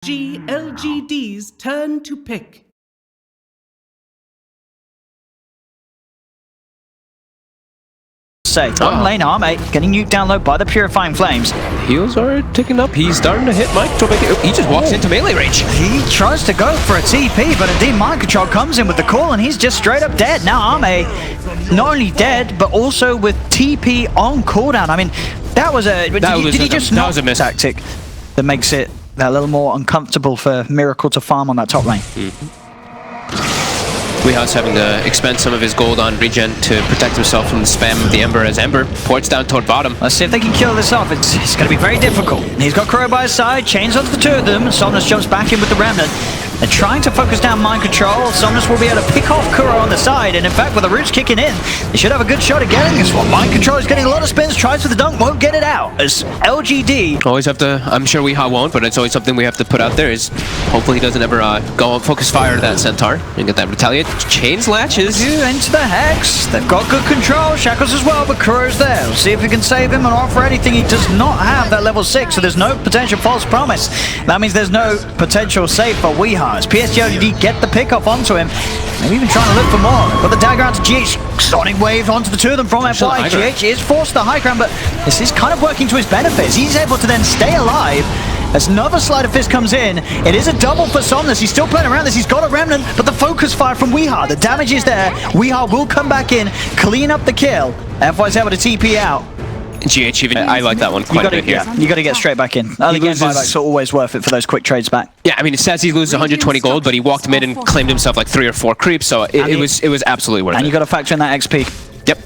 PSG.LGD's turn to pick. Bottom lane Arme getting nuked down low by the Purifying Flames. Heals are ticking up. He's starting to hit Mike. He just walks into melee range. He tries to go for a TP, but indeed Mind Control comes in with the call and he's just straight up dead. Now Arme not only dead, but also with TP on cooldown. I mean, that was a... Did he just not a miss tactic that makes it a little more uncomfortable for Miracle to farm on that top lane. Weeha's having to expend some of his gold on regen to protect himself from the spam of the Ember as Ember ports down toward bottom. Let's see if they can kill this off. It's going to be very difficult. He's got Kuro by his side, chains onto the two of them. Somnus jumps back in with the Remnant. They're trying to focus down Mind Control. Somnus will be able to pick off Kuro on the side, and in fact, with the roots kicking in, they should have a good shot at getting this one. Mind Control is getting a lot of spins, tries for the dunk, won't get it out. As LGD... Always have to, I'm sure Weeha won't, but it's always something we have to put out there is hopefully he doesn't ever go on focus fire to that Centaur and get that retaliate. Chains latches. Into the Hex. They've got good control. Shackles as well, but Kuro's there. We'll see if we can save him and offer anything. He does not have that level 6, so there's no potential false promise. That means there's no potential save for Weeha. As PSG.LGD get the pick off onto him. Maybe even trying to look for more. Got the dagger out to GH. Sonic Wave onto the two of them from FY. GH is forced to high ground, but this is kind of working to his benefits. He's able to then stay alive. As another Sleight of Fist comes in, it is a double for Somnus. He's still playing around this. He's got a Remnant, but the focus fire from Weeha. The damage is there. Weeha will come back in, clean up the kill. FY's able to TP out. GH even, I like that one quite a bit here. You got to get straight back in. Early game buybacks are always worth it for those quick trades back. Yeah, I mean, it says he loses 120 gold, but he walked mid and claimed himself like 3 or 4 creeps, so it was absolutely worth it. And you got to factor in that XP. Yep.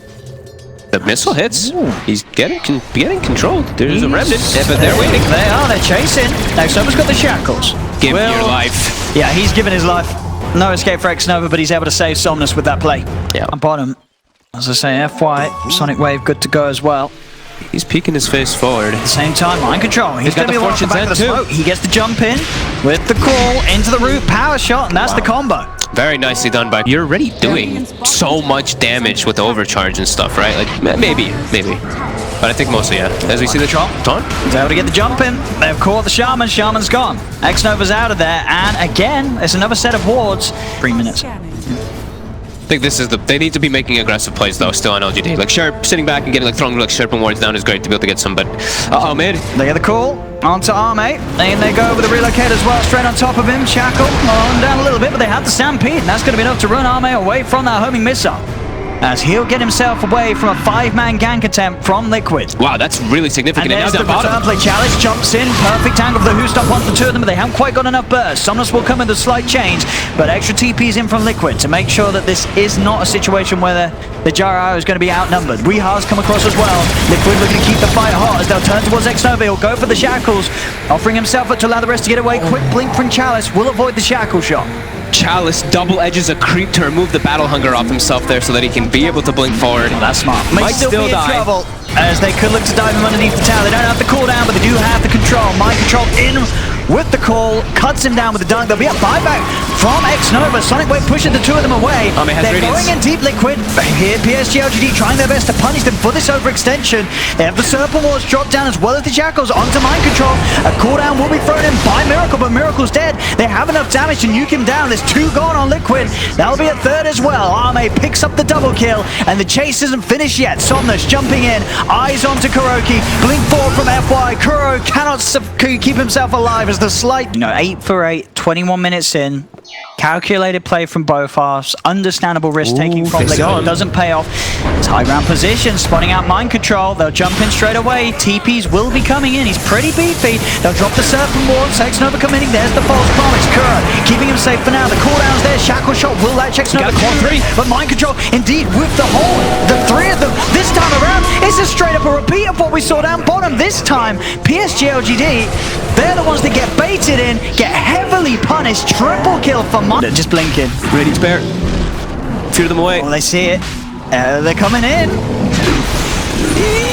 The missile hits. Ooh. He's getting controlled. There's a Remnant, but they're waiting. They are. They're chasing. Next up has got the Shackles. Give me your life. Yeah, he's given his life. No escape for X-Nova, but he's able to save Somnus with that play. Yeah. On bottom, as I say, FY, Sonic Wave good to go as well. He's peeking his face forward. At the same time, Mind Control. He's going to be Fortune's back of the smoke. He gets the jump in with the call into the root power shot, and that's the combo. Very nicely done by. You're already doing so much damage with the overcharge and stuff, right? Like maybe. But I think mostly, yeah. As we see the taunt. He's able to get the jump in. They've caught the Shaman. Shaman's gone. X-Nova's out of there, and again, it's another set of wards. 3 minutes. I think this is they need to be making aggressive plays though, still on LGD. Like Sharp sitting back and getting like thrown like Sharp and wards down is great to be able to get some, but mid. They get the call onto Arme, and they go with the relocate as well, straight on top of him. Shackle on down a little bit, but they have the Stampede, and that's going to be enough to run Arme away from that homing missile. As he'll get himself away from a 5-man gank attempt from Liquid. Wow, that's really significant. And there's the return play. Chalice jumps in, perfect angle for the Who Stop onto the two of them, but they haven't quite got enough burst. Somnus will come with a slight change, but extra TP's in from Liquid to make sure that this is not a situation where the Jaro is going to be outnumbered. Weeha's come across as well. Liquid looking to keep the fight hot as they'll turn towards X-Nova. He'll go for the Shackles, offering himself up to allow the rest to get away. Quick blink from Chalice will avoid the Shackle shot. Chalice double edges a creep to remove the battle hunger off himself there so that he can be able to blink forward. That's smart. Might still be in trouble as they could look to dive him underneath the tower. They don't have the cooldown, but they do have the control. Mind Control in with the call, cuts him down with the dunk. There'll be a buyback from X-Nova. Sonic Wave pushing the two of them away. They're going in deep Liquid. Here, PSG.LGD trying their best to punish them for this overextension. They have the Serpent Wards drop down as well as the Shackles onto Mind Control. A cooldown will be thrown in by Miracle, but Miracle's dead. They have enough damage to nuke him down. There's 2 gone on Liquid. That'll be a 3rd as well. Arme picks up the double kill, and the chase isn't finished yet. Somnus jumping in, eyes onto Kuroki. Blink forward from FY. Kuro cannot keep himself alive as the slight, 8 for 8, 21 minutes in. Calculated play from both halves. Understandable risk taking from Liquid. Doesn't pay off. It's high ground position, spawning out Mind Control. They'll jump in straight away. TPs will be coming in. He's pretty beefy. They'll drop the Serpent Ward. X-Nova coming in. There's the false promise. Kuro keeping him safe for now. The cooldown's there. Shackle shot will latch X-Nova. But Mind Control, indeed, with the hold. The 3 of them this time around. It's a straight up a repeat of what we saw down bottom. This time, PSG.LGD, they're the ones that get baited in, get heavily punished. Triple kill for Mind. Just blinking. Ready to spare. Fear them away. Oh, they see it. They're coming in.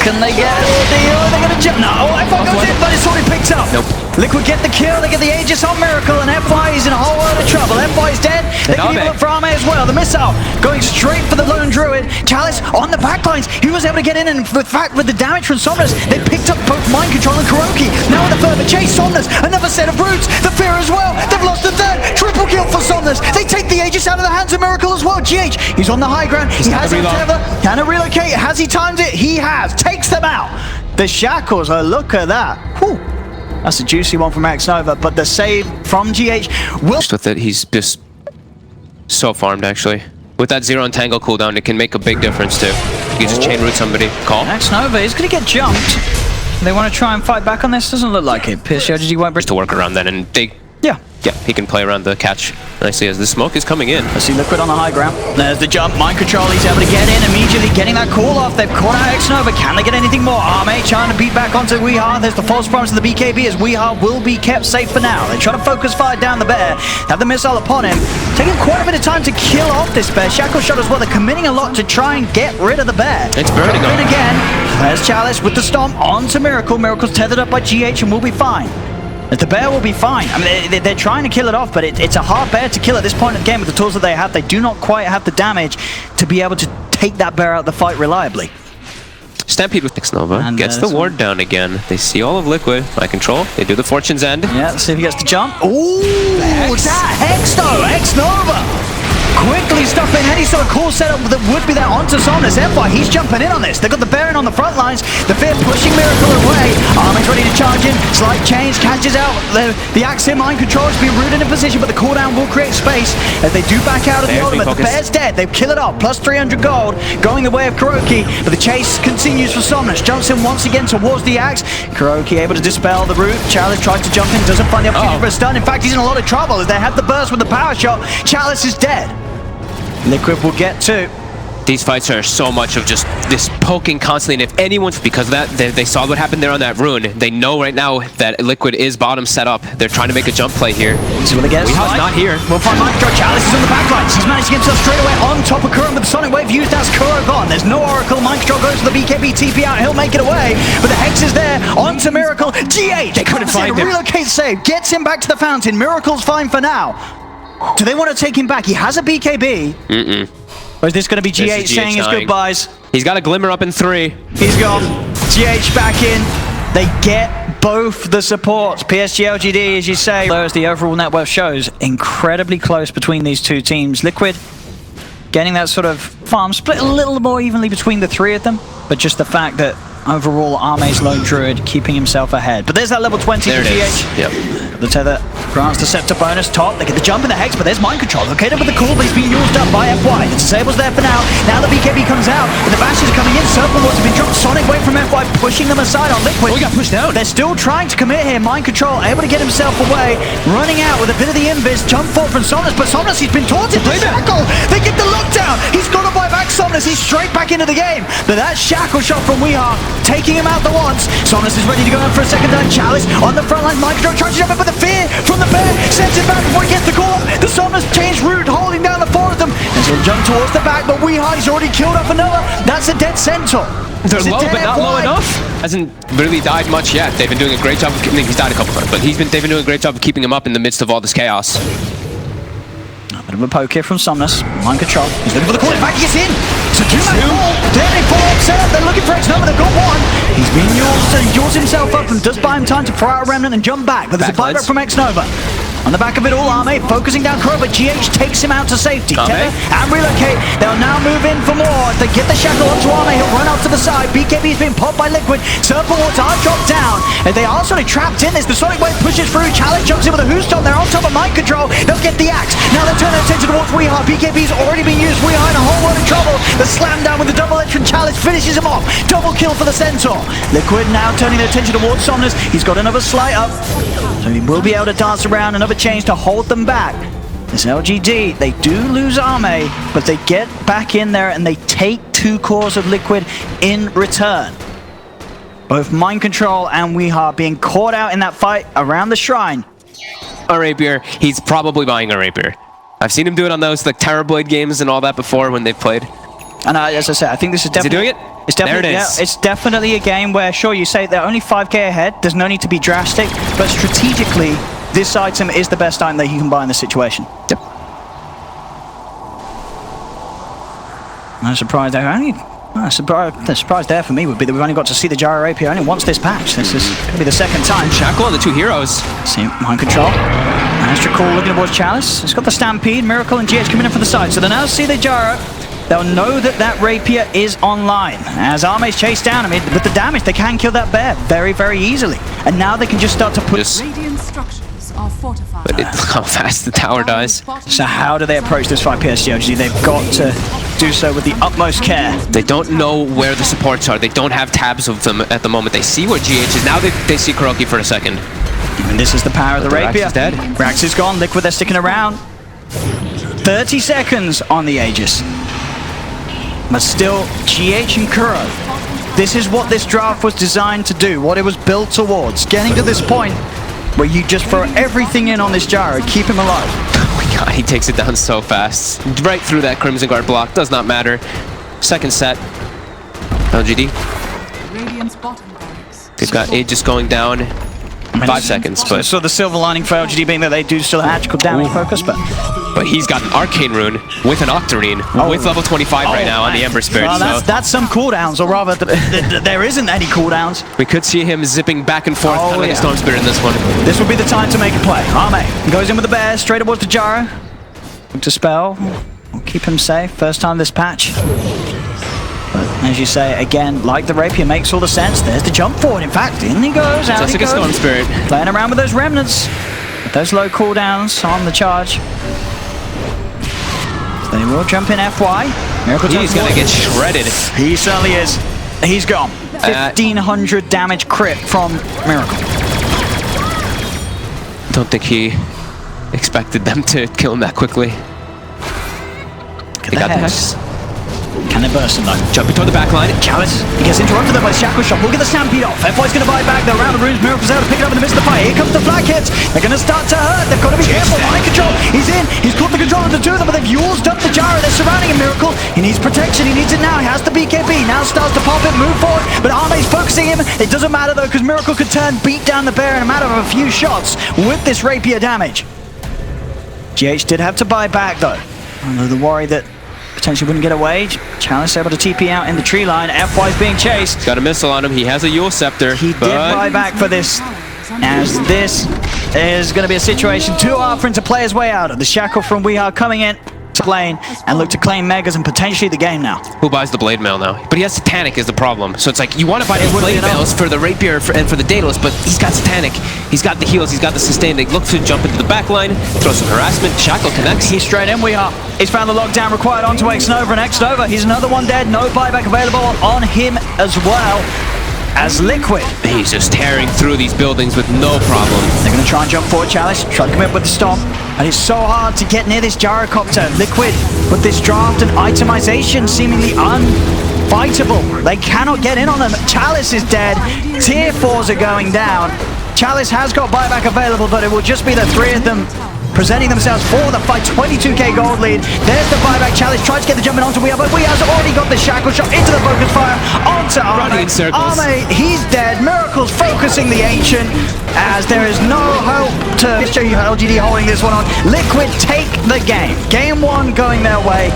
Can they get a deal? They're going to jump. No, I thought goes in, but it's already picked up. Nope. Liquid get the kill, they get the Aegis on Miracle, and FY is in a whole world of trouble. FY is dead, they can even look for Arme as well. The missile going straight for the lone druid. Chalice on the backlines, he was able to get in, and in fact with the damage from Somnus, they picked up both Mind Control and Kuroki. Now with the further chase, Somnus, another set of roots, the Fear as well, they've lost the third, triple kill for Somnus. They take the Aegis out of the hands of Miracle as well. GH, he's on the high ground, he has a tether, can it relocate, has he timed it? He has, takes them out. The shackles, oh look at that. Whew. That's a juicy one from Xnova, but the save from GH will... With it, he's just so farmed, actually. With that 0 entangle cooldown, it can make a big difference, too. You can just chain root somebody. Call. Xnova is going to get jumped. They want to try and fight back on this? Doesn't look like it. PSG.LGD won't... Just to work around that, and they... Yeah, he can play around the catch nicely as the smoke is coming in. I see Liquid on the high ground. There's the jump. Mind Control, he's able to get in immediately, getting that call off. They've caught out Xnova. Can they get anything more? Arme trying to beat back onto Weehaw. There's the false promise of the BKB as Weehaw will be kept safe for now. They try to focus fire down the bear. Have the missile upon him. Taking quite a bit of time to kill off this bear. Shackle shot as well. They're committing a lot to try and get rid of the bear. It's burning in again. There's Chalice with the stomp onto Miracle. Miracle's tethered up by GH and will be fine. The bear will be fine. I mean, they're trying to kill it off, but it's a hard bear to kill at this point in the game with the tools that they have. They do not quite have the damage to be able to take that bear out of the fight reliably. Stampede with Xnova and gets the ward down again. They see all of Liquid. By control, they do the Fortune's End. Yeah, let's see if he gets to jump. Ooh, that Hex though, Xnova! Quickly stuffing any sort of cool setup that would be there onto Somnus. FY, he's jumping in on this. They've got the Baron on the front lines. The Fear pushing Miracle away. Armin's ready to charge in. Slight change, catches out. The Axim Mind Control has been rooted in position, but the cooldown will create space as they do back out of the ultimate. The Bear's dead. They kill it off. Plus 300 gold going the way of Kuroki, but the chase continues for Somnus. Jumps in once again towards the axe. Kuroki able to dispel the root. Chalice tries to jump in, doesn't find the opportunity for a stun. In fact, he's in a lot of trouble as they have the burst with the power shot. Chalice is dead. Liquid will get two. These fights are so much of just this poking constantly, and if anyone's, because of that, they saw what happened there on that rune. They know right now that Liquid is bottom set up. They're trying to make a jump play here. See what they get. Weeha's not here. We'll find Mind Control. Chalice is on the back lines. He's managed to get himself straight away on top of Kuro with the Sonic Wave used as Kuro gone. There's no Oracle. Mind Control goes to the BKB TP out. He'll make it away, but the Hex is there. Onto Miracle. GH! They couldn't find him. Relocate save. Gets him back to the fountain. Miracle's fine for now. Do they want to take him back? He has a BKB. Or is this going to be GH saying his goodbyes? He's got a glimmer up in 3. He's gone. GH back in. They get both the supports. PSG.LGD, as you say, as the overall network shows, incredibly close between these two teams. Liquid getting that sort of farm split a little more evenly between the three of them, but just the fact that overall Arme's lone druid keeping himself ahead. But there's that level 20 there for GH. Yep. The tether grants the scepter bonus top. They get the jump in the Hex, but there's Mind Control. Located with the cool, but he's being used up by FY. The disable's there for now. Now the BKB comes out, and the bashes are coming in. Serpent Wards have been dropped. Sonic Wave from FY, pushing them aside on Liquid. Oh, he got pushed down. They're still trying to commit here. Mind Control able to get himself away. Running out with a bit of the invis. Jump forward from Somnus, but Somnus, he's been taunted. The shackle! They get the lockdown! He's got to buy back Somnus. He's straight back into the game. But that shackle shot from Weehaw, taking him out the once. Somnus is ready to go in for a second time. Chalice on the front line. Mind Control tries to jump in, but the Fear from the Bear sends it back before he gets the call. The Somnus changed route, holding down the four of them. And he'll jump towards the back, but Weehaw, already killed off another. That's a dead Centaur. They're low, but not low enough. Hasn't really died much yet. They've been doing a great job of keeping him. He's died a couple times, but they've been doing a great job of keeping him up in the midst of all this chaos. A bit of a poke here from Somnus. Mind Control. He's looking for the call. In fact, he gets in. It's a two-man call. They follow up set up. They're looking for Xnova. They've got one. He's being used, so he draws himself up and does buy him time to throw out a remnant and jump back. But there's a buyback from Xnova. On the back of it all, Arme focusing down Kuro, but GH takes him out to safety. Tether and relocate. They'll now move in for more. If they get the shackle onto Arme, he'll run out to the side. BKB's been popped by Liquid. Serpent Wards are dropped down. And they are sort of trapped in this. The Sonic Wave pushes through. Chalice jumps in with a Who's Stomp. They're on top of Mind Control. They'll get the axe. Now they'll turn their attention towards Weehaw. BKB's already been used. Weehaw in a whole lot of trouble. The slam down with the double edge from Chalice finishes him off. Double kill for the Centaur. Liquid now turning their attention towards Somnus. He's got another slight up. So he will be able to dance around. Another change to hold them back. This LGD, they do lose Arme, but they get back in there and they take 2 cores of Liquid in return. Both Mind Control and Weehaw being caught out in that fight around the shrine. A rapier. He's probably buying a rapier. I've seen him do it on those like Terrorblade games and all that before when they've played. And as I said, I think this is definitely... Is he doing it? It's definitely, There it is. it's definitely a game where, sure, you say they're only 5k ahead. There's no need to be drastic, but strategically, this item is the best item that you can buy in this situation. Yep. No surprise there. The surprise there for me would be that we've only got to see the Gyro Rapier only once this patch. This is going to be the second time. Shackle on the two heroes. See, mind control. Astra Call looking towards Chalice. It's got the Stampede, Miracle and GH coming in for the side. So they now see the Gyro. They'll know that that Rapier is online. As Arme's chased down, I mean, with the damage, they can kill that bear very, very easily. And now they can just start to put... Radiant structures are fortified. But look how fast the tower dies. So how do they approach this fight, PSG.LGD? They've got to do so with the utmost care. They don't know where the supports are. They don't have tabs of them at the moment. They see where GH is. Now they see Kuroki for a second. And this is the power of the Rapier. Rax is dead. Rax is gone. Liquid, they're sticking around. 30 seconds on the Aegis. But still, GH and Kuro. This is what this draft was designed to do, what it was built towards. Getting to this point where you just throw everything in on this Gyro, keep him alive. Oh my god, he takes it down so fast. Right through that Crimson Guard block. Does not matter. Second set. LGD. Radiant's bottom barracks. They've got Aegis going down. 5 seconds, but... So the silver lining for LGD being that they do still have magical damage focus, but he's got an Arcane Rune with an Octarine with level 25 right now on the Ember Spirit. Well, so that's some cooldowns, or rather, there isn't any cooldowns. we could see him zipping back and forth like a Storm Spirit in this one. This would be the time to make a play. Arme goes in with the bear, straight towards the Gyro. Look to spell. We'll keep him safe. First time this patch. But as you say, again, like the Rapier, makes all the sense. There's the jump forward. In fact, in he goes, out Just he like a Storm goes. Spirit. Playing around with those remnants. With those low cooldowns on the charge. So they will jump in FY. Miracle He's gonna get shredded. He certainly is. He's gone. 1500 damage crit from Miracle. Don't think he expected them to kill him that quickly. They got the Hex. Can they burst him though? Jumping toward the back line. Chalice, he gets interrupted there by Shackle Shot. We'll get the Stampede off. FY's going to buy back. They're around the runes. Miracle's able to pick it up in the midst of the fight. Here comes the flag hits. They're going to start to hurt. They've got to be careful. Mind control. He's in. He's caught the control of the two of them, but they've used up the Gyro. They're surrounding him. Miracle. He needs protection. He needs it now. He has the BKB. Now starts to pop it, move forward. But Arme's focusing him. It doesn't matter though, because Miracle could beat down the bear in a matter of a few shots with this Rapier damage. GH did have to buy back though. Under the worry that potentially wouldn't get away. Chalice able to TP out in the tree line. FY's being chased. Got a missile on him. He has a Yule Scepter. He did buy back for this, as this is going to be a situation too hard for him to play his way out of. The Shackle from Weehar coming in to lane and look to claim Megas and potentially the game now. Who buys the Blade Mail now? But he has Satanic is the problem. So it's like, you want to buy the Blade Mails for the Rapier and for the Daedalus, but he's got Satanic. He's got the heals. He's got the sustain. They look to jump into the back line, throw some harassment. Shackle connects. He's straight in. Weehar. He's found the lockdown required onto X-Nova, and X-Nova, he's another one dead. No buyback available on him as well as Liquid. He's just tearing through these buildings with no problem. They're going to try and jump forward, Chalice. Try to come in with the stomp. And it's so hard to get near this Gyrocopter. Liquid, with this draft and itemization seemingly unfightable. They cannot get in on them. Chalice is dead. Tier 4s are going down. Chalice has got buyback available, but it will just be the three of them presenting themselves for the fight. 22k gold lead. There's the buyback. Chalice tried to get the jumping onto Weehar, but Weehar's already got the Shackle Shot into the focus fire onto Arme. Running in circles. Arme, he's dead. Miracle's focusing the Ancient, as there is no hope to show you LGD holding this one on. Liquid take the game. Game 1 going their way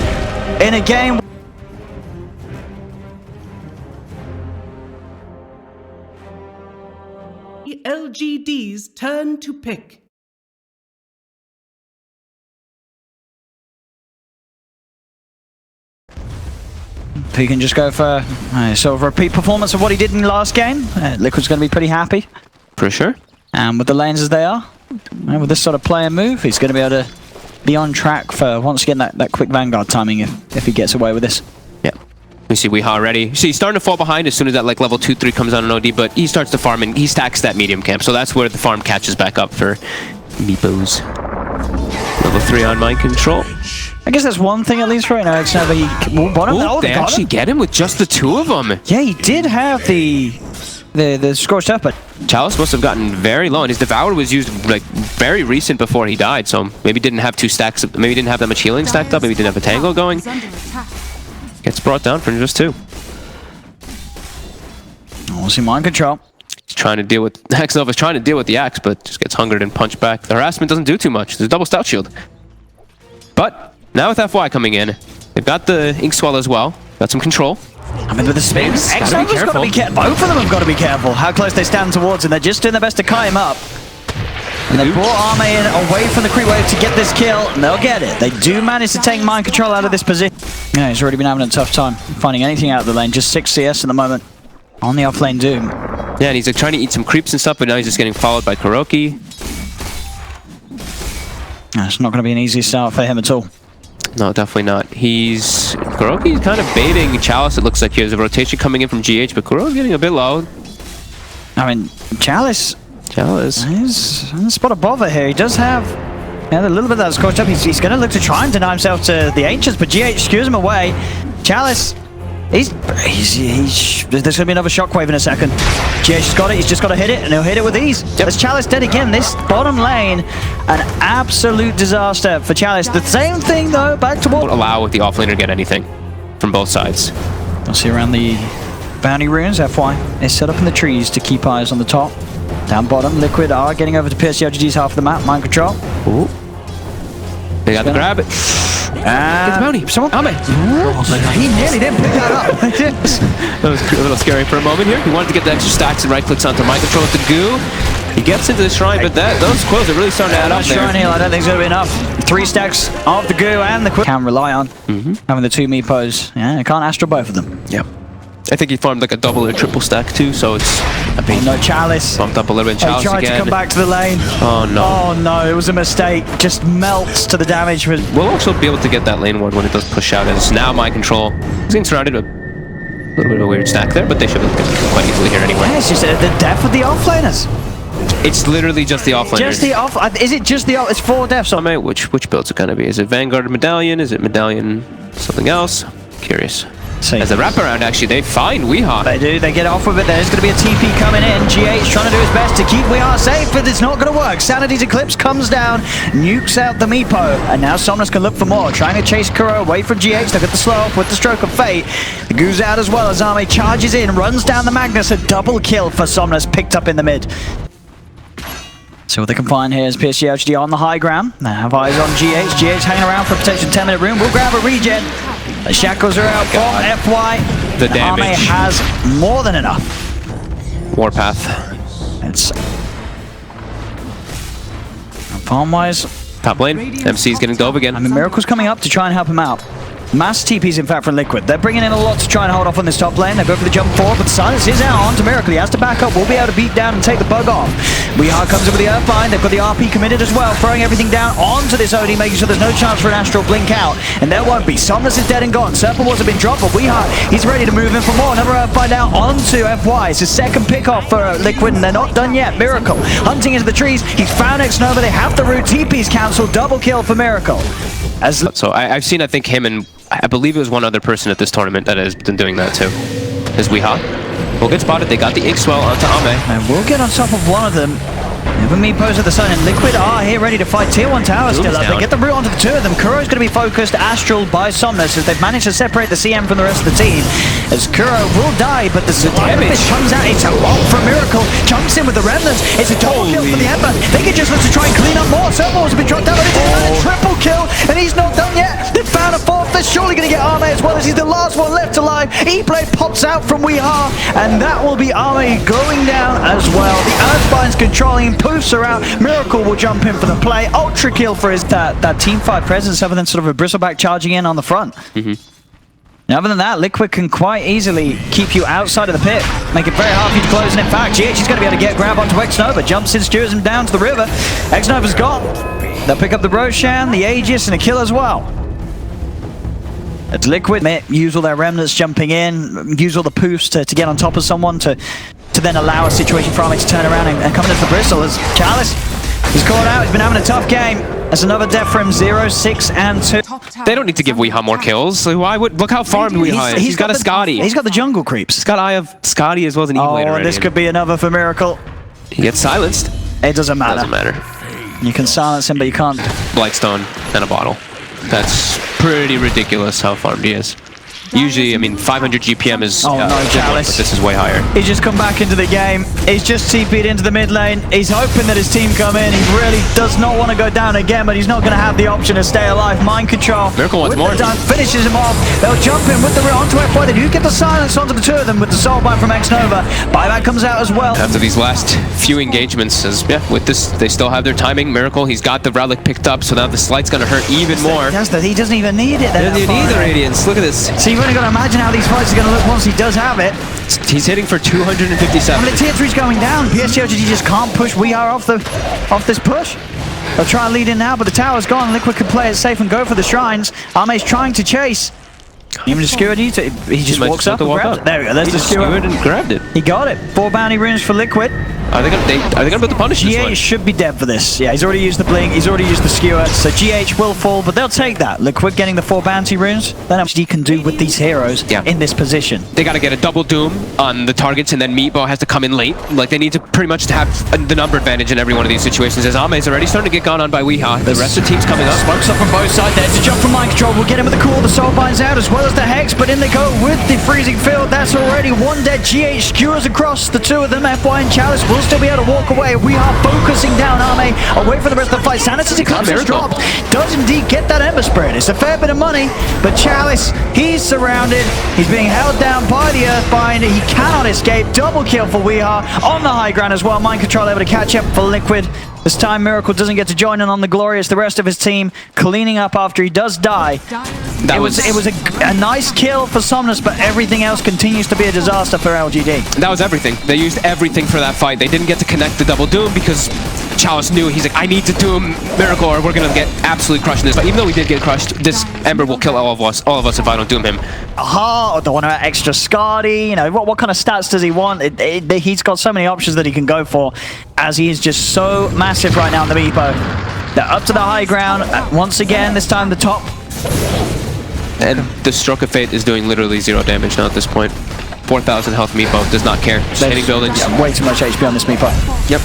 in a game. LGD's turn to pick. He can just go for sort of a repeat performance of what he did in the last game. Liquid's going to be pretty happy. For sure. And with the lanes as they are, and with this sort of player move, he's going to be able to be on track for once again that quick Vanguard timing if he gets away with this. Yeah. We see Weehar already. See, he's starting to fall behind as soon as that like level 2-3 comes on an OD, but he starts to farm and he stacks that medium camp. So that's where the farm catches back up for Meepos. Level 3 on mind control. I guess that's one thing at least right now. It's never they actually get him with just the two of them. Yeah, he did have the scorched earth, but Chalice must have gotten very low, and his Devour was used like very recent before he died, so maybe didn't have 2 stacks, maybe didn't have that much healing stacked up, maybe didn't have a tango going. Gets brought down for just 2. We'll see mind control. He's trying to deal with Xnova's trying to deal with the axe, but just gets hungered and punched back. The harassment doesn't do too much. There's a double stout shield. But now with FY coming in, they've got the Inkswell as well. Got some control. I mean, with the space, Xnova's got to be careful. Both of them have got to be careful how close they stand towards him. They're just doing their best to kite him up. And they brought Arme in away from the creep wave to get this kill, and they'll get it. They do manage to take mind control out of this position. Yeah, he's already been having a tough time finding anything out of the lane. Just 6 CS at the moment on the off-lane Doom. Yeah, and he's like trying to eat some creeps and stuff, but now he's just getting followed by Kuroki. It's not going to be an easy start for him at all. No, definitely not. Kuroki's kind of baiting Chalice. It looks like he has a rotation coming in from GH, but Kuroki's getting a bit low. I mean, Chalice is in the spot of bother here. He does have a little bit of that scorched up. He's going to look to try and deny himself to the Ancients, but GH skews him away. Chalice, there's going to be another shockwave in a second. GH has got it. He's just got to hit it, and he'll hit it with ease. Yep. As Chalice dead again, this bottom lane, an absolute disaster for Chalice. The same thing, though, back to what... Won't allow the offlaner to get anything from both sides. I'll see around the bounty runes. FY is set up in the trees to keep eyes on the top. Down bottom, Liquid are getting over to PSG.LGD's half of the map. Mind control. Ooh. They got to grab it. Get the bounty. Someone. He nearly didn't pick that up. That was a little scary for a moment here. He wanted to get the extra stacks and right clicks onto mind control with the goo. He gets into the shrine, but those quills are really starting to add up there. Shrine heal, I don't think it's going to be enough. 3 stacks of the goo and the quill. Can rely on having the 2 meepos. Yeah, I can't astral both of them. Yep. I think he farmed like a double or triple stack too, so it's no Chalice. bumped up a little bit. Chalice he tried again. to come back to the lane. Oh no. Oh no, it was a mistake. Just melts to the damage. We'll also be able to get that lane ward when it does push out. As now mind control. He's getting surrounded with a little bit of a weird stack there, but they should be able to get it quite easily here anyway. Yeah, it's just the death of the offlaners. It's literally just the offlaners. Just the off. Is it just the off? It's 4 deaths. So, which build's it gonna be? Is it Vanguard Medallion? Is it Medallion something else? Curious. As a wraparound, actually, they find Weehaw. They do. They get off with it. There's going to be a TP coming in. GH trying to do his best to keep Weehaw safe, but it's not going to work. Sanity's Eclipse comes down, nukes out the Meepo, and now Somnus can look for more. Trying to chase Kuro away from GH. Look at the slow up with the stroke of fate. The goose out as well as Arme charges in, runs down the Magnus. A double kill for Somnus, picked up in the mid. So what they can find here is PSG.LGD on the high ground. They have eyes on GH. GH hanging around for a potential 10-minute room. We'll grab a regen. The shackles are out from FY. The damage. Arme has more than enough. Warpath. It's farm-wise. Top lane. MC's getting dove again. I mean, Miracle's coming up to try and help him out. Mass TPs, in fact, from Liquid. They're bringing in a lot to try and hold off on this top lane. They go for the jump forward, but the silence is out onto Miracle. He has to back up. We'll be able to beat down and take the bug off. Weehaw comes in with the Earthbind. They've got the RP committed as well, throwing everything down onto this OD, making sure there's no chance for an Astral blink out. And there won't be. Somnus is dead and gone. Serpent Walls have been dropped, but Weehaw, he's ready to move in for more. Another Earthbind out onto FY. It's his second pick-off for Liquid, and they're not done yet. Miracle hunting into the trees. He's found Xnova. They have the root. TP's cancelled. Double kill for Miracle. So I've seen, I think, him and I believe it was one other person at this tournament that has been doing that too. Is Weehaw. We'll get spotted. They got the Inkswell onto Ame. And we'll get on top of one of them. Never Meepos at the sun, and Liquid are here ready to fight. Tier 1 tower still up. They get the root onto the 2 of them. Kuro's going to be focused Astral by Somnus as they've managed to separate the CM from the rest of the team. As Kuro will die, but the damage comes out. It's a lot from Miracle. Jumps in with the remnants. It's a double kill for the Ember. They can just look to try and clean up more. Serpent's been dropped down, but it's a triple kill, and he's not done yet. They've found a 4th. They're surely going to get Arme as well, as he's the last one left alive. E-Blade pops out from Weehaw, and that will be Arme going down as well. The Earthbind's controlling, poofs are out. Miracle will jump in for the play. Ultra kill for his that team fight presence, other than sort of a bristleback charging in on the front. And other than that, Liquid can quite easily keep you outside of the pit, make it very hard for you to close. And in fact, GH is going to be able to get grab onto Xnova, jumps in, steers him down to the river. Xnova's gone. They'll pick up the Roshan, the Aegis, and a kill as well. It's Liquid. Use all their remnants jumping in, use all the poofs to get on top of someone to then allow a situation for Arme to turn around and come into the bristle. As Chalice, he's caught out. He's been having a tough game. That's another death for him. 0, 6, and 2. They don't need to give Weehaw more kills. So why would look how farmed Weehaw is? He's got a Scotty. He's got the jungle creeps. He's got Eye of Scotty as well as an E-Blade already. This could be another for Miracle. He gets silenced. It doesn't matter. Doesn't matter. You can silence him, but you can't. Blightstone and a bottle. That's pretty ridiculous how farmed he is. Usually, I mean, 500 GPM is Oh, no, good one, Chalice. but this is way higher. He's just come back into the game. He's just TP'd into the mid lane. He's hoping that his team come in. He really does not want to go down again, but he's not going to have the option to stay alive. Mind control. Miracle wants with more. The dunk, finishes him off. They'll jump in with the onto FY. They do get the silence onto the two of them with the soul bite from X-Nova. Buyback comes out as well. After these last few engagements, as yeah, with this, they still have their timing. Miracle, he's got the relic picked up, so now the slight's going to hurt even more. He doesn't even need it. Doesn't even need the Radiance. Look at this. So you've only got to imagine how these fights are going to look once he does have it. He's hitting for 257. I mean, the tier 3's going down. PSG.LGD just can't push. We are off this push. They'll try and lead in now, but the tower's gone. Liquid can play it safe and go for the shrines. Arme's trying to chase. Even the skewer he just walks up and grabs it. There we go. There's the skewer. He and grabbed it. He got it. 4 bounty runes for Liquid. Are they gonna put the punish this GH one? should be dead for this. Yeah, he's already used the blink. He's already used the skewer. So GH will fall, but they'll take that. Liquid getting the 4 bounty runes. Then how much he can do with these heroes in this position. They got to get a double doom on the targets, and then Meatball has to come in late. Like, they need to pretty much have the number advantage in every one of these situations. As Ame's already starting to get gone on by Weeha. The rest of the team's coming up. Smokes up from both sides. There's a jump from Mind Control. We'll get him with the cool. The soul binds out as well as the Hex, but in they go with the freezing field. That's already one dead. GH skewers across the two of them. FY and Chalice will still be able to walk away. We are focusing down Arme away from the rest of the fight. Sanity Eclipse has dropped. Does indeed get that Ember Spirit. It's a fair bit of money, but Chalice, he's surrounded. He's being held down by the Earthbind. He cannot escape. Double kill for Weeha on the high ground as well. Mind Control able to catch up for Liquid. This time Miracle doesn't get to join in on the Glorious. The rest of his team cleaning up after he does die. It was a nice kill for Somnus, but everything else continues to be a disaster for LGD. That was everything. They used everything for that fight. They didn't get to connect the double doom because Chalice knew, he's like, I need to doom Miracle or we're gonna get absolutely crushed in this. But even though we did get crushed, this Ember will kill all of us if I don't doom him. Aha, don't want to extra Scardy. You know, what kind of stats does he want? He's got so many options that he can go for, as he is just so massive right now on the Meepo. They're up to the high ground. Once again, this time the top. And the Stroke of Fate is doing literally 0 damage now at this point. 4,000 health Meepo, does not care. Just hitting buildings. Yeah, way too much HP on this Meepo. Yep.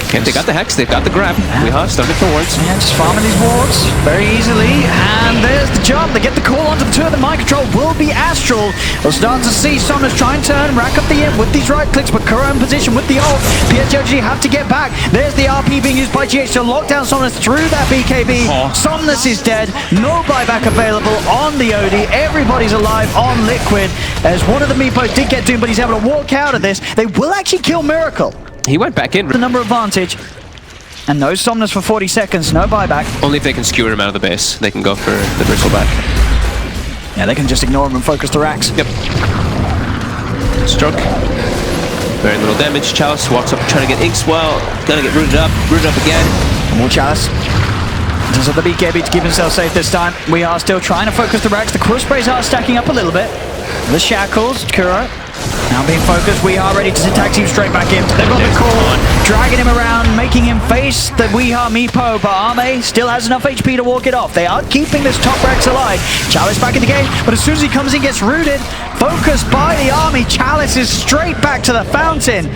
Okay, they got the Hex, they've got the grab. Weeha started for wards. Yeah, just farming these wards very easily. And there's the jump. They get the call onto the two of them. Mind Control will be Astral. We'll start to see Somnus try and turn, rack up the imp with these right clicks, but Kuro in position with the ult. PSG have to get back. There's the RP being used by GH to lock down Somnus through that BKB. Somnus is dead. No buyback available on the OD. Everybody's alive on Liquid. As one of the Meepos did get doomed, but he's able to walk out of this. They will actually kill Miracle. He went back in. The number advantage. And no Somnus for 40 seconds, no buyback. Only if they can skewer him out of the base. They can go for the bristle back. Yeah, they can just ignore him and focus the racks. Yep. Stroke. Very little damage. Chalice walks up trying to get Inks. Well, gonna get rooted up again. More Chalice. Does have the BKB to keep himself safe this time. We are still trying to focus the racks. The quill sprays are stacking up a little bit. The shackles, Kuro. Now being focused, we are ready to tag team straight back in. They've got the call, dragging him around, making him face the Weeha Meepo, but Arme still has enough HP to walk it off. They are keeping this top Rex alive. Chalice back in the game, but as soon as he comes in, gets rooted. Focused by the army, Chalice is straight back to the fountain.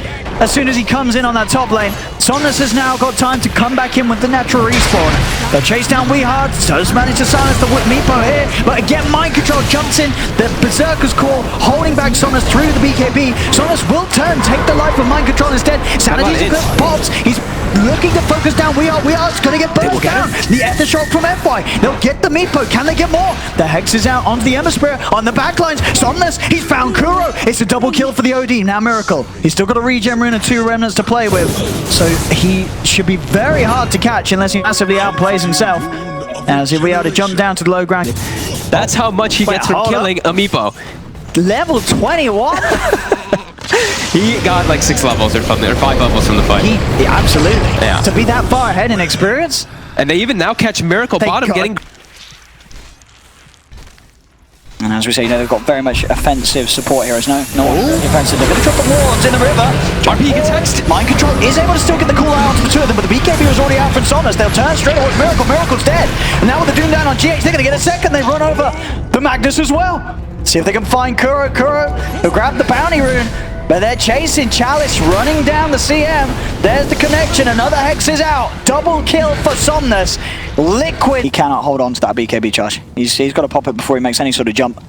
As soon as he comes in on that top lane, Somnus has now got time to come back in with the natural respawn. They'll chase down Weeha, does manage to silence the Meepo here, but again Mind Control jumps in, the Berserker's Call, holding back Somnus through the BKB. Somnus will turn, take the life of Mind Control instead. Sanity's a good pops, he's looking to focus down Weeha's gonna get burst down. The Aftershock from FY, they'll get the Meepo, can they get more? The Hex is out onto the Ember Spirit, on the backlines, Somnus, he's found Kuro, it's a double kill for the OD, now Miracle. He's still got a regen rune and 2 remnants to play with, so he should be very hard to catch unless he massively outplays himself. As he'll be able to jump down to the low ground. That's how much he gets from killing a Meepo. Level 21? He got like 6 levels or something, or 5 levels from the fight. Yeah, absolutely. Yeah. To be that far ahead in experience. And they even now catch Miracle bottom getting... And as we say, you know, they've got very much offensive support here. No defensive. They're going to drop the wards in the river. RP gets hexed. Mind Control is able to still get the cool out to the two of them, but the BKB was already out from Somnus. They'll turn straight towards Miracle. Miracle's dead. And now with the Doom down on GH, they're going to get a second. They run over the Magnus as well. See if they can find Kuro. They'll grab the bounty rune. But they're chasing Chalice, running down the CM. There's the connection. Another Hex is out. Double kill for Somnus. Liquid. He cannot hold on to that BKB charge. He's got to pop it before he makes any sort of jump.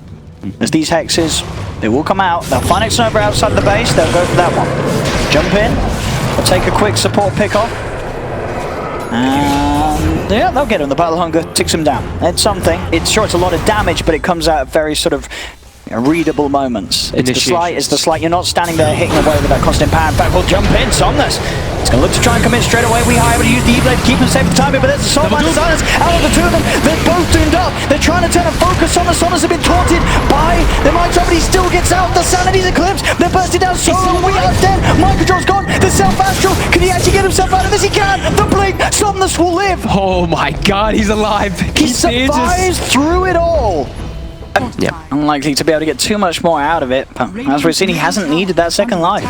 As these hexes, they will come out. They'll find X-Nova outside of the base. They'll go for that one. Jump in. They'll take a quick support pick off. And yeah, they'll get him. The Battle Hunger ticks him down. It's something. It's a lot of damage, but it comes out at very sort of readable moments. It's the slight. You're not standing there hitting away with that constant power. In fact, we'll jump in. Somnus. He's going to look to try and come in straight away. We high able to use the E-Blade to keep him safe for the time, but there's a Soul Mind of Silence out of the two of them. They're both doomed up. They're trying to turn and focus. Somnus have been taunted by the Mind Trap, but he still gets out. The Sanity's eclipsed. They're bursting down. We are dead. Mind Control's gone. The Self-Astral. Can he actually get himself out of this? He can. The Blink. Somnus will live. Oh my god, he's alive. He survives through it all. Unlikely to be able to get too much more out of it, but as we've seen, he hasn't needed that second life.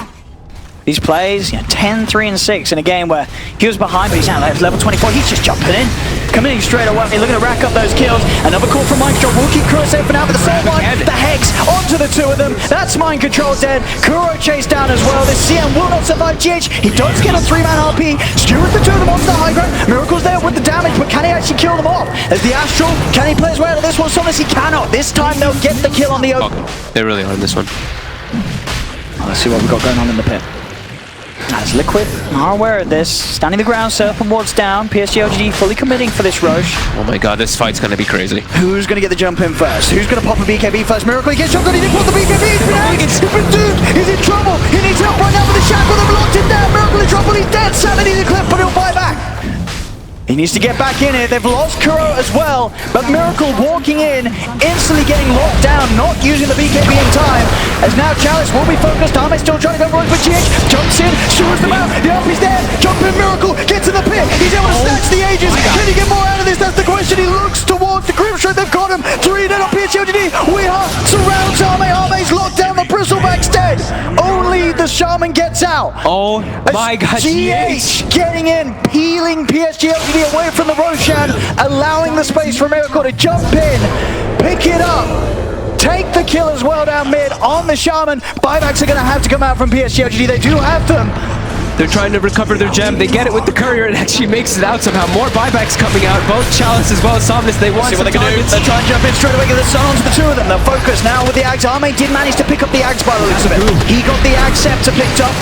These plays, 10, 3, and 6 in a game where he was behind, but he's now at level 24. He's just jumping in, coming in straight away. Looking to rack up those kills. Another call from Mind Control. We'll keep Kuro safe for now, but the Soul Mind, the Hex, onto the two of them. That's Mind Control dead. Kuro chased down as well. This CM will not survive GH. He does get a 3-man RP. Stew with the two of them onto the high ground. Miracle's there with the damage, but can he actually kill them off? As the Astral, can he play his way out of this one? Somnus, he cannot. This time they'll get the kill on the open. They really are in this one. Let's see what we've got going on in the pit. As Liquid are aware of this, standing the ground, Serpent Ward's down, PSG.LGD fully committing for this Roche. Oh my god, this fight's gonna be crazy. Who's gonna get the jump in first? Who's gonna pop a BKB first? Miracle, he gets jumped on, he didn't put the BKB, he's been doomed, he's in trouble, he needs help right now with the shackle, they've locked him down, Miracle in trouble, he's dead, Sanity's eclipsed, but he'll fight back. He needs to get back in here. They've lost Kuro as well, but Miracle walking in, instantly getting locked down, not using the BKB in time. As now Chalice will be focused. Arme still trying to go for it, but GH jumps in, shoots them out. The up is there. Jump in, Miracle gets in the pit. He's able to snatch the Aegis. Can he get more out of this? That's the question. He looks towards the Grim Strike. They've got him. 3 dead on PSG.LGD. We are surrounds Arme. Arme's locked down. The Bristleback's dead. Only the Shaman gets out. Oh my god, GH getting in, peeling PSG.LGD away from the Roshan, allowing the space for Miracle to jump in, pick it up, take the kill as well down mid on the Shaman. Buybacks are going to have to come out from PSG.LGD. They do have them. They're trying to recover their gem. They get it with the courier and actually makes it out somehow. More buybacks coming out. Both Chalice as well as Somnus. They want some targets. They're trying to jump in straight away. Get the sun onto the two of them. They're focused now with the Axe. Arme did manage to pick up the Axe by the looks of it. He got the Axe Scepter picked up.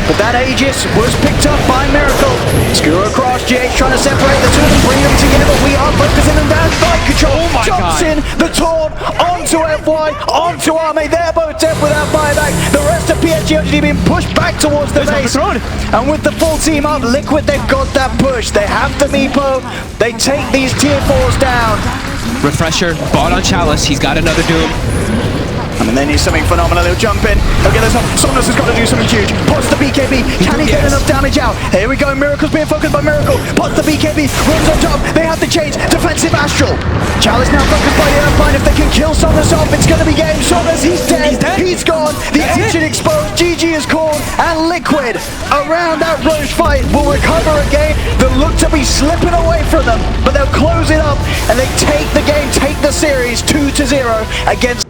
But that Aegis was picked up by Miracle. Skewer across, GH trying to separate the two of them, bring them together. We are focusing them down. Mind Control jumps in, the taunt onto FY, onto Arme. They're both dead without buyback. The rest of PSG.LGD being pushed back towards the base. And with the full team up, Liquid, they've got that push. They have the Meepo. They take these tier 4s down. Refresher, bought on Chalice. He's got another Doom. And they need something phenomenal. They'll jump in. They'll get this up. Somnus has got to do something huge. Pots the BKB. Can he get enough damage out? Here we go. Miracle's being focused by Miracle. Pots the BKB. Runs on top. They have to change. Defensive Astral. Chalice now focused by the Earthbind. If they can kill Somnus off, it's going to be game. Somnus, he's dead. He's gone. The Ancient exposed. GG is called. And Liquid, around that Roche fight, will recover a game that looked to be slipping away from them. But they'll close it up. And they take the game, take the series 2-0 against